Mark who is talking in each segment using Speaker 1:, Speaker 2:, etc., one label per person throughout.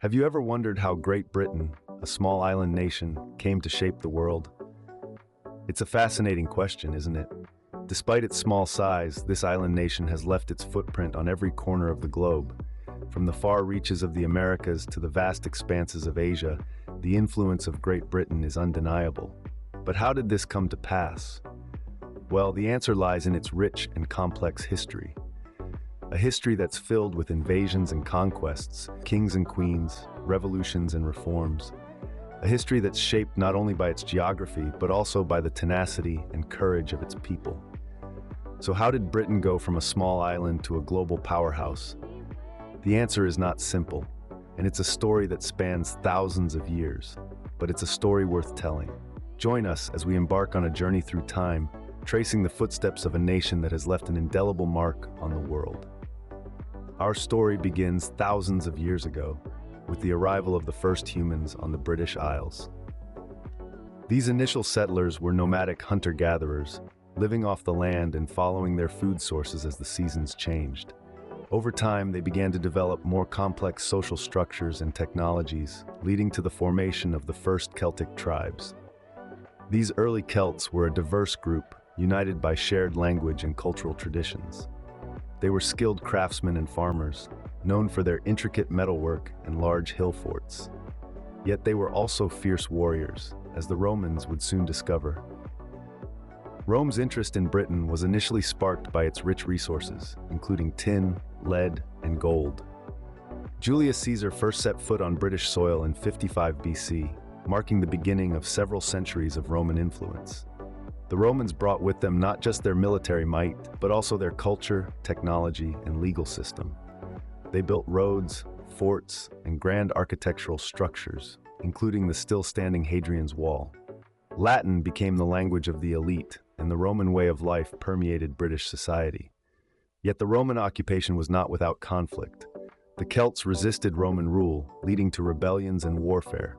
Speaker 1: Have you ever wondered how Great Britain, a small island nation, came to shape the world? It's a fascinating question, isn't it? Despite its small size, this island nation has left its footprint on every corner of the globe. From the far reaches of the Americas to the vast expanses of Asia, the influence of Great Britain is undeniable. But how did this come to pass? Well, the answer lies in its rich and complex history. A history that's filled with invasions and conquests, kings and queens, revolutions and reforms. A history that's shaped not only by its geography, but also by the tenacity and courage of its people. So how did Britain go from a small island to a global powerhouse? The answer is not simple, and it's a story that spans thousands of years, but it's a story worth telling. Join us as we embark on a journey through time, tracing the footsteps of a nation that has left an indelible mark on the world. Our story begins thousands of years ago, with the arrival of the first humans on the British Isles. These initial settlers were nomadic hunter-gatherers, living off the land and following their food sources as the seasons changed. Over time, they began to develop more complex social structures and technologies, leading to the formation of the first Celtic tribes. These early Celts were a diverse group, united by shared language and cultural traditions. They were skilled craftsmen and farmers, known for their intricate metalwork and large hill forts. Yet they were also fierce warriors, as the Romans would soon discover. Rome's interest in Britain was initially sparked by its rich resources, including tin, lead, and gold. Julius Caesar first set foot on British soil in 55 BC, marking the beginning of several centuries of Roman influence. The Romans brought with them not just their military might, but also their culture, technology, and legal system. They built roads, forts, and grand architectural structures, including the still-standing Hadrian's Wall. Latin became the language of the elite, and the Roman way of life permeated British society. Yet the Roman occupation was not without conflict. The Celts resisted Roman rule, leading to rebellions and warfare.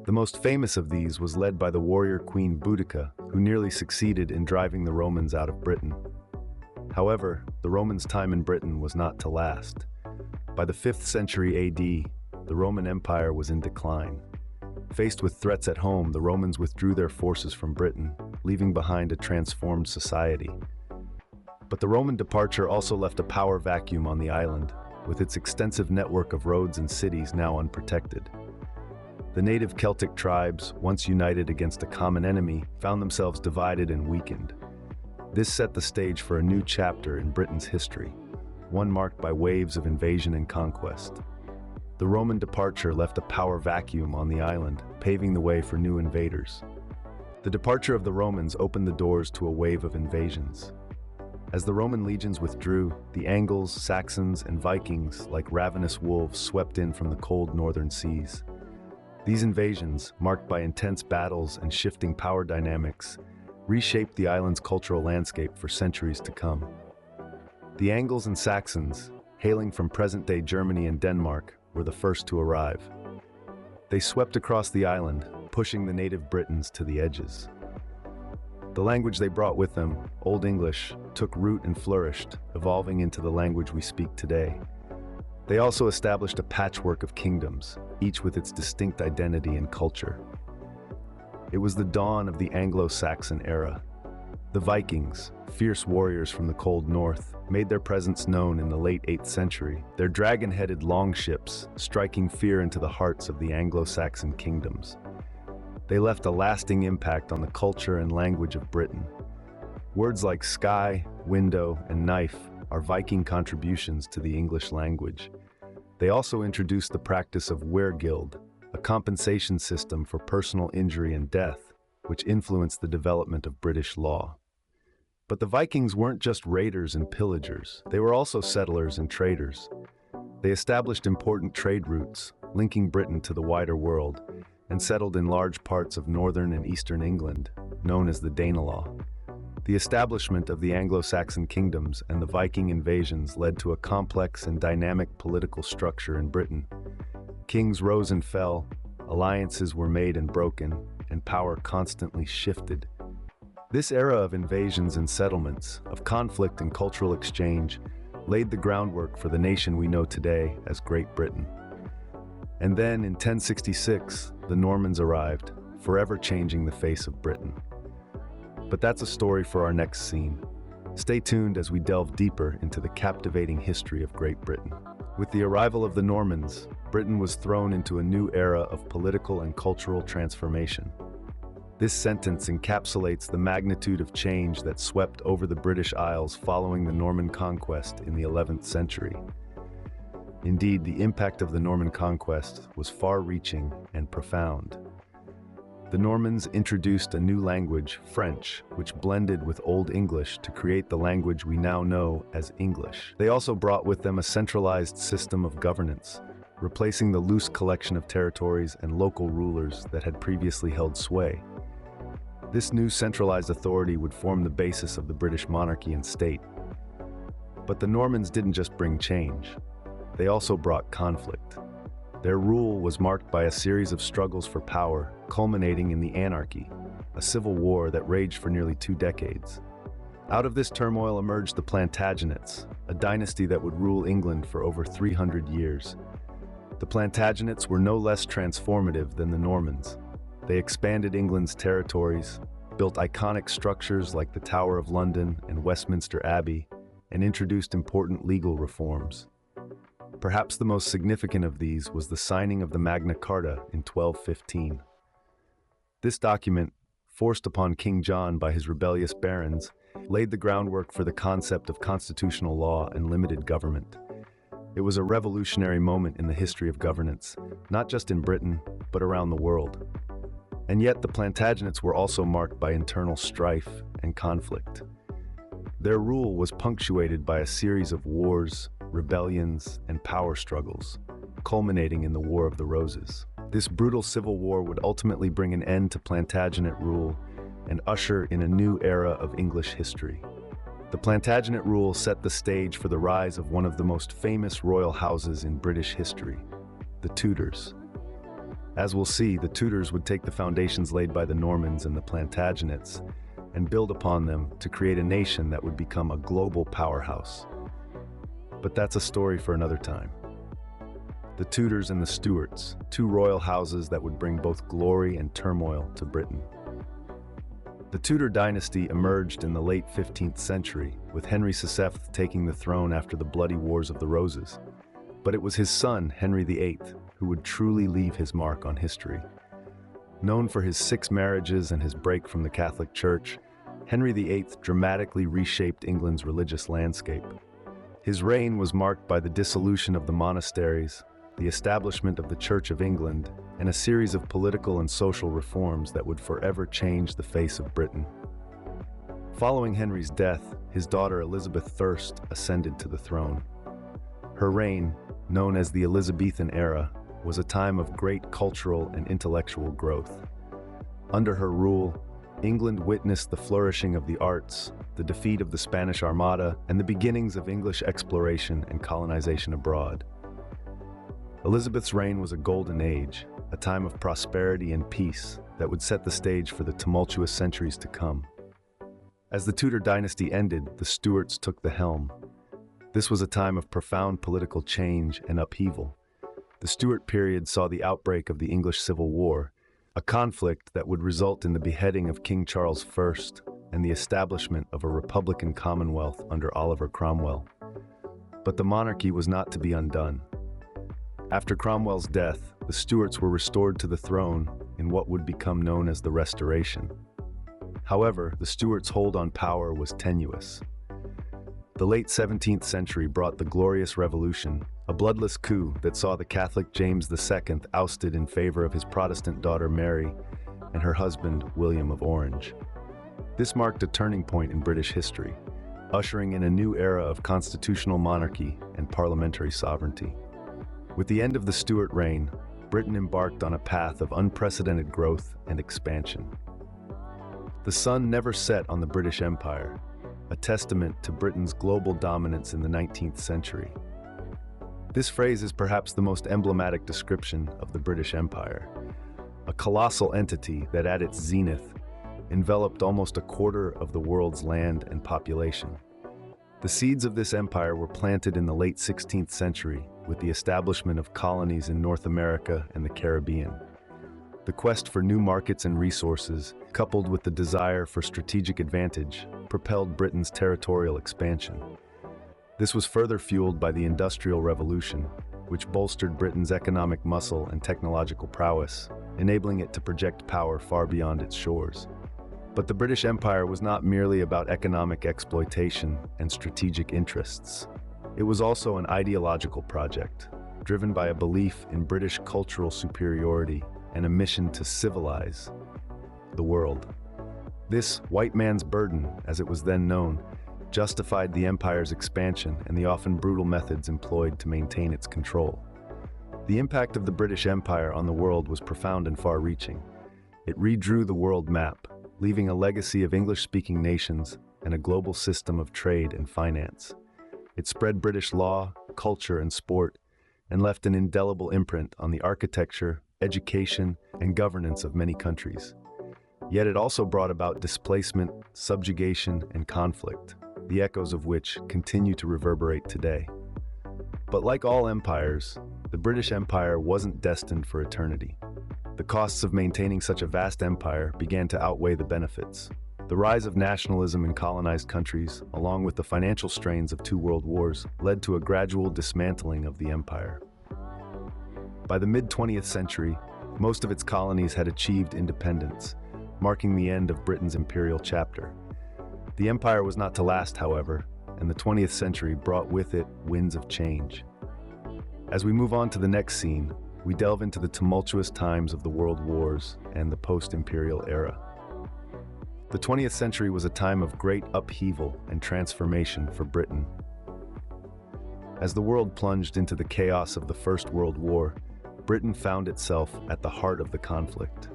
Speaker 1: The most famous of these was led by the warrior Queen Boudica, who nearly succeeded in driving the Romans out of Britain. However, the Romans' time in Britain was not to last. By the 5th century AD, the Roman Empire was in decline. Faced with threats at home, the Romans withdrew their forces from Britain, leaving behind a transformed society. But the Roman departure also left a power vacuum on the island, with its extensive network of roads and cities now unprotected. The native Celtic tribes, once united against a common enemy, found themselves divided and weakened. This set the stage for a new chapter in Britain's history, one marked by waves of invasion and conquest. The Roman departure left a power vacuum on the island, paving the way for new invaders. The departure of the Romans opened the doors to a wave of invasions. As the Roman legions withdrew, the Angles, Saxons, and Vikings, like ravenous wolves, swept in from the cold northern seas. These invasions, marked by intense battles and shifting power dynamics, reshaped the island's cultural landscape for centuries to come. The Angles and Saxons, hailing from present-day Germany and Denmark, were the first to arrive. They swept across the island, pushing the native Britons to the edges. The language they brought with them, Old English, took root and flourished, evolving into the language we speak today. They also established a patchwork of kingdoms, each with its distinct identity and culture. It was the dawn of the Anglo-Saxon era. The Vikings, fierce warriors from the cold north, made their presence known in the late 8th century, their dragon-headed longships striking fear into the hearts of the Anglo-Saxon kingdoms. They left a lasting impact on the culture and language of Britain. Words like sky, window, and knife are Viking contributions to the English language. They also introduced the practice of weregild, a compensation system for personal injury and death, which influenced the development of British law. But the Vikings weren't just raiders and pillagers. They were also settlers and traders. They established important trade routes, linking Britain to the wider world, and settled in large parts of northern and eastern England, known as the Danelaw. The establishment of the Anglo-Saxon kingdoms and the Viking invasions led to a complex and dynamic political structure in Britain. Kings rose and fell, alliances were made and broken, and power constantly shifted. This era of invasions and settlements, of conflict and cultural exchange, laid the groundwork for the nation we know today as Great Britain. And then in 1066, the Normans arrived, forever changing the face of Britain. But that's a story for our next scene. Stay tuned as we delve deeper into the captivating history of Great Britain. With the arrival of the Normans, Britain was thrown into a new era of political and cultural transformation. This sentence encapsulates the magnitude of change that swept over the British Isles following the Norman conquest in the 11th century. Indeed, the impact of the Norman conquest was far-reaching and profound. The Normans introduced a new language, French, which blended with Old English to create the language we now know as English. They also brought with them a centralized system of governance, replacing the loose collection of territories and local rulers that had previously held sway. This new centralized authority would form the basis of the British monarchy and state. But the Normans didn't just bring change. They also brought conflict. Their rule was marked by a series of struggles for power, culminating in the anarchy, a civil war that raged for nearly 2 decades. Out of this turmoil emerged the Plantagenets, a dynasty that would rule England for over 300 years. The Plantagenets were no less transformative than the Normans. They expanded England's territories, built iconic structures like the Tower of London and Westminster Abbey, and introduced important legal reforms. Perhaps the most significant of these was the signing of the Magna Carta in 1215. This document, forced upon King John by his rebellious barons, laid the groundwork for the concept of constitutional law and limited government. It was a revolutionary moment in the history of governance, not just in Britain, but around the world. And yet the Plantagenets were also marked by internal strife and conflict. Their rule was punctuated by a series of wars, rebellions, and power struggles, culminating in the War of the Roses. This brutal civil war would ultimately bring an end to Plantagenet rule and usher in a new era of English history. The Plantagenet rule set the stage for the rise of one of the most famous royal houses in British history, the Tudors. As we'll see, the Tudors would take the foundations laid by the Normans and the Plantagenets and build upon them to create a nation that would become a global powerhouse. But that's a story for another time. The Tudors and the Stewarts, 2 royal houses that would bring both glory and turmoil to Britain. The Tudor dynasty emerged in the late 15th century, with Henry VII taking the throne after the bloody Wars of the Roses. But it was his son, Henry VIII, who would truly leave his mark on history. Known for his 6 marriages and his break from the Catholic Church, Henry VIII dramatically reshaped England's religious landscape. His reign was marked by the dissolution of the monasteries, the establishment of the Church of England, and a series of political and social reforms that would forever change the face of Britain. Following Henry's death, his daughter Elizabeth I ascended to the throne. Her reign, known as the Elizabethan era, was a time of great cultural and intellectual growth. Under her rule, England witnessed the flourishing of the arts, the defeat of the Spanish Armada, and the beginnings of English exploration and colonization abroad. Elizabeth's reign was a golden age, a time of prosperity and peace that would set the stage for the tumultuous centuries to come. As the Tudor dynasty ended, the Stuarts took the helm. This was a time of profound political change and upheaval. The Stuart period saw the outbreak of the English Civil War, a conflict that would result in the beheading of King Charles I and the establishment of a Republican Commonwealth under Oliver Cromwell. But the monarchy was not to be undone. After Cromwell's death, the Stuarts were restored to the throne in what would become known as the Restoration. However, the Stuarts' hold on power was tenuous. The late 17th century brought the Glorious Revolution, a bloodless coup that saw the Catholic James II ousted in favor of his Protestant daughter Mary and her husband William of Orange. This marked a turning point in British history, ushering in a new era of constitutional monarchy and parliamentary sovereignty. With the end of the Stuart reign, Britain embarked on a path of unprecedented growth and expansion. The sun never set on the British Empire, a testament to Britain's global dominance in the 19th century. This phrase is perhaps the most emblematic description of the British Empire, a colossal entity that at its zenith enveloped almost a quarter of the world's land and population. The seeds of this empire were planted in the late 16th century with the establishment of colonies in North America and the Caribbean. The quest for new markets and resources, coupled with the desire for strategic advantage, propelled Britain's territorial expansion. This was further fueled by the Industrial Revolution, which bolstered Britain's economic muscle and technological prowess, enabling it to project power far beyond its shores. But the British Empire was not merely about economic exploitation and strategic interests. It was also an ideological project, driven by a belief in British cultural superiority and a mission to civilize the world. This white man's burden, as it was then known, justified the empire's expansion and the often brutal methods employed to maintain its control. The impact of the British Empire on the world was profound and far-reaching. It redrew the world map, leaving a legacy of English-speaking nations and a global system of trade and finance. It spread British law, culture, and sport, and left an indelible imprint on the architecture, education, and governance of many countries. Yet it also brought about displacement, subjugation, and conflict, the echoes of which continue to reverberate today. But like all empires, the British Empire wasn't destined for eternity. The costs of maintaining such a vast empire began to outweigh the benefits. The rise of nationalism in colonized countries, along with the financial strains of two world wars, led to a gradual dismantling of the empire. By the mid-20th century, most of its colonies had achieved independence, marking the end of Britain's imperial chapter. The empire was not to last, however, and the 20th century brought with it winds of change. As we move on to the next scene, we delve into the tumultuous times of the world wars and the post-imperial era. The 20th century was a time of great upheaval and transformation for Britain. As the world plunged into the chaos of the First World War, Britain found itself at the heart of the conflict.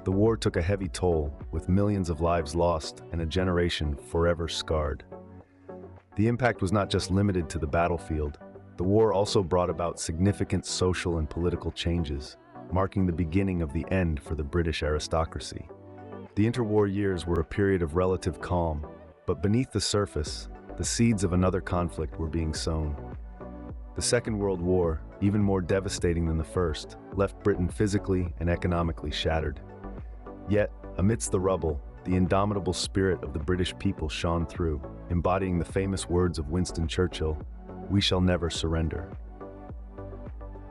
Speaker 1: The war took a heavy toll, with millions of lives lost and a generation forever scarred. The impact was not just limited to the battlefield. The war also brought about significant social and political changes, marking the beginning of the end for the British aristocracy. The interwar years were a period of relative calm, but beneath the surface, the seeds of another conflict were being sown. The Second World War, even more devastating than the first, left Britain physically and economically shattered. Yet, amidst the rubble, the indomitable spirit of the British people shone through, embodying the famous words of Winston Churchill, "We shall never surrender."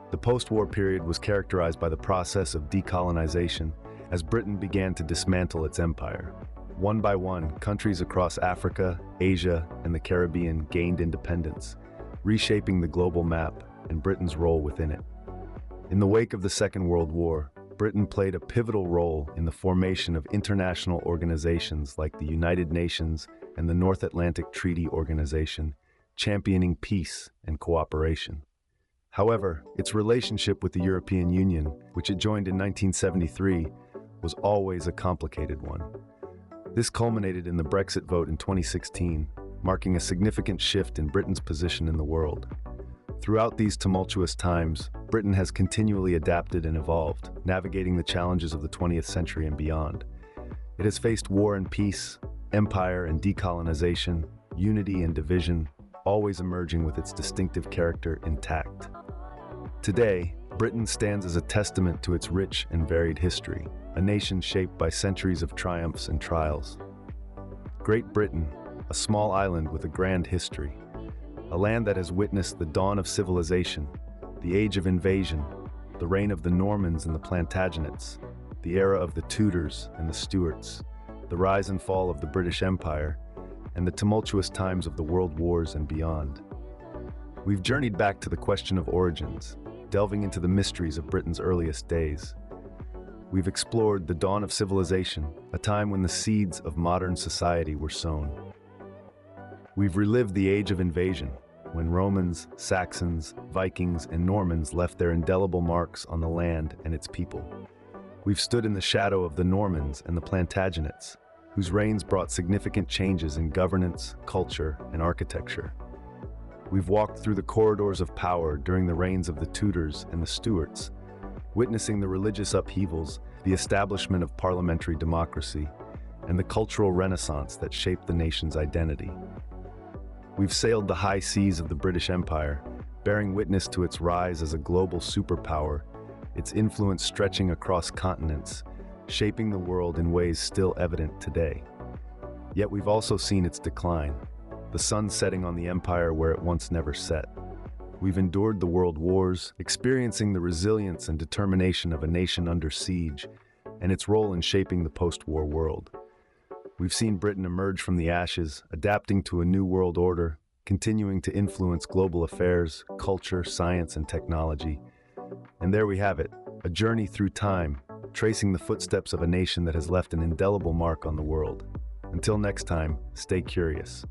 Speaker 1: The post-war period was characterized by the process of decolonization as Britain began to dismantle its empire. One by one, countries across Africa, Asia, and the Caribbean gained independence, reshaping the global map and Britain's role within it. In the wake of the Second World War, Britain played a pivotal role in the formation of international organizations like the United Nations and the North Atlantic Treaty Organization, championing peace and cooperation. However, its relationship with the European Union, which it joined in 1973, was always a complicated one. This culminated in the Brexit vote in 2016, marking a significant shift in Britain's position in the world. Throughout these tumultuous times, Britain has continually adapted and evolved, navigating the challenges of the 20th century and beyond. It has faced war and peace, empire and decolonization, unity and division, always emerging with its distinctive character intact. Today, Britain stands as a testament to its rich and varied history, a nation shaped by centuries of triumphs and trials. Great Britain, a small island with a grand history, a land that has witnessed the dawn of civilization, the age of invasion, the reign of the Normans and the Plantagenets, the era of the Tudors and the Stewarts, the rise and fall of the British Empire, and the tumultuous times of the world wars and beyond. We've journeyed back to the question of origins, delving into the mysteries of Britain's earliest days. We've explored the dawn of civilization, a time when the seeds of modern society were sown. We've relived the age of invasion, when Romans, Saxons, Vikings, and Normans left their indelible marks on the land and its people. We've stood in the shadow of the Normans and the Plantagenets, whose reigns brought significant changes in governance, culture, and architecture. We've walked through the corridors of power during the reigns of the Tudors and the Stewarts, witnessing the religious upheavals, the establishment of parliamentary democracy, and the cultural renaissance that shaped the nation's identity. We've sailed the high seas of the British Empire, bearing witness to its rise as a global superpower, its influence stretching across continents, shaping the world in ways still evident today. Yet we've also seen its decline, the sun setting on the empire where it once never set. We've endured the world wars, experiencing the resilience and determination of a nation under siege, and its role in shaping the post-war world. We've seen Britain emerge from the ashes, adapting to a new world order, continuing to influence global affairs, culture, science, and technology. And there we have it, a journey through time, tracing the footsteps of a nation that has left an indelible mark on the world. Until next time, stay curious.